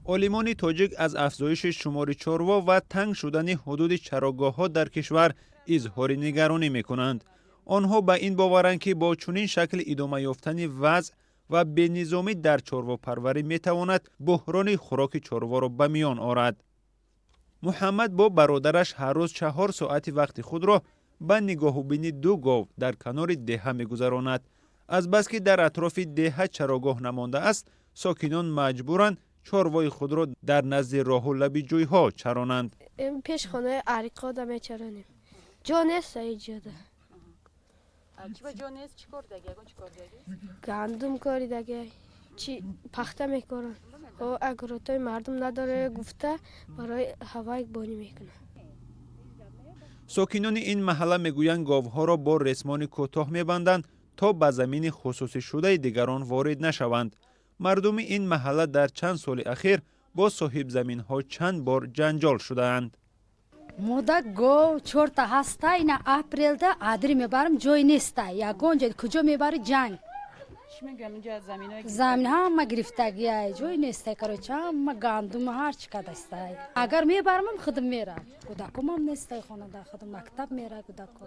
عالمان تاجیک از افزایش شمار چاروا و تنگ شدن حدود چراگاه‌ها در کشور اظهار نگرانی می‌کنند. آنها به این باورند که با چنین شکل ادامه یافتن وضع و بینظامی در چارواپروری می‌تواند بحران خوراک چاروا را به میان آورد. محمد با برادرش هر روز 4 ساعت وقت خود را به نگاه‌بینی 2 گاو در کنار دهه می‌گذراند. از بس که در اطراف دهه چراگاه نمانده است، ساکنان مجبورند چاروای خود را در نزد راه و لب جوی‌ها چرانند. پیش خانه عریقا دا میچرانیم. جا نیست اینجاده. چی با جا نیست؟ چی کار دیگه؟ گندم کاری دیگه. چی پخته میکنن. او اگر توی مردم نداره گفته برای هوای بانی میکنه. ساکنان این محله میگویند گاوها را با رسمان کوتاه میبندند تا به زمین خصوصی شده دیگران وارد نشوند. مردم این محله در چند سال اخیر با صاحب زمین ها چند بار جنجال شدند. مودا گو 4 تا هسته اینا اپریل ده ادری میبرم جای نیسته. یگان جای کجا میبری جنگ. زمین ها ما گرفتگیه جای نیسته کروچه ما گندم هر چی کدسته. اگر میبرم خودم میرم. کودکم هم نیسته خانه در خودم مکتب میره کودکم.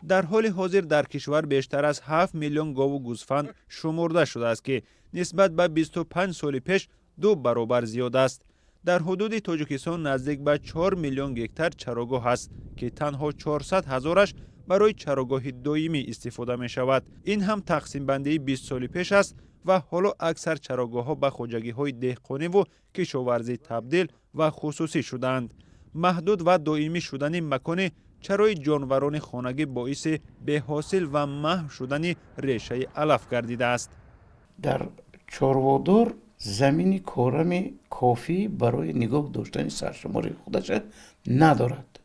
در حال حاضر در کشور بیشتر از 7 میلیون گاو و گوسفند شمرده شده است که نسبت به 25 سال پیش 2 برابر زیاد است. در حدود تاجیکستان نزدیک به 4 میلیون گکتار چراگاه است که تنها 400 هزارش برای چراگاه دائمی استفاده می شود. این هم تقسیم بندی 20 سال پیش است و حالا اکثر چراگاه ها به خواجگی های دهقانی و کشاورزی تبدیل و خصوصی شدند. محدود و دائمی شدن مکان چرای جانوران خانگی باعث بی‌حاصل و محو شدن ریشه علف گردیده است. در چاروادار زمین کارم کافی برای نگاه داشتن سرشماری خودش ندارد.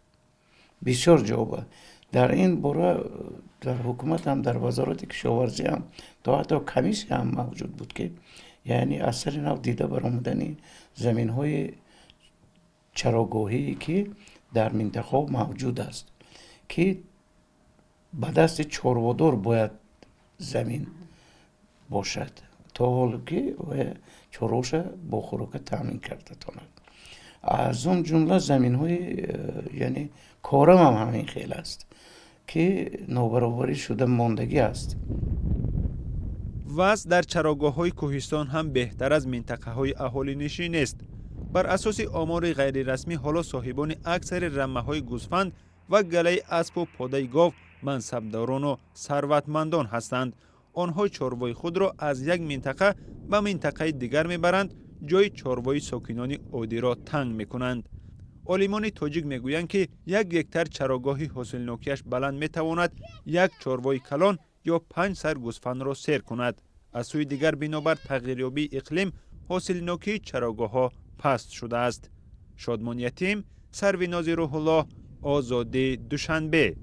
بسیار جوابه. در این باره در حکومت هم در وزارت کشاورزی هم تا حتی کمیسی هم موجود بود که یعنی اثر نو دیده برآمدن زمین های چراگاهی که در منطقه موجود است که به دست چاروادار باید زمین باشد تا حالی که چاروش با خوراک تامین کرده تاند. از اون جمله زمین های یعنی کارم هم همین خیلی است که نابرابری شده ماندگی است. وضع در چراگاه های کوهستان هم بهتر از منطقه های اهالی نشین است. بر اساس آمار غیر رسمی حالا صاحبان اکثر رمه های گوسفند و گله اسب و پاده گاو منصبداران و ثروتمندان هستند. آنها چاروای خود را از یک منطقه به منطقه دیگر میبرند، جای چاروای ساکنان عادی را تنگ میکنند. عالمان تاجیک میگویند که 1 گکتار چراگاهی حاصلناکیش بلند میتواند 1 چاروای کلان یا 5 سر گوسفند را سیر کند. از سوی دیگر بنابر تغییریابی اقلیم حاصلناکی چراگاه ها پست شده است. شادمان یتیم، سرویناز روح الله، آزادی، دوشنبه.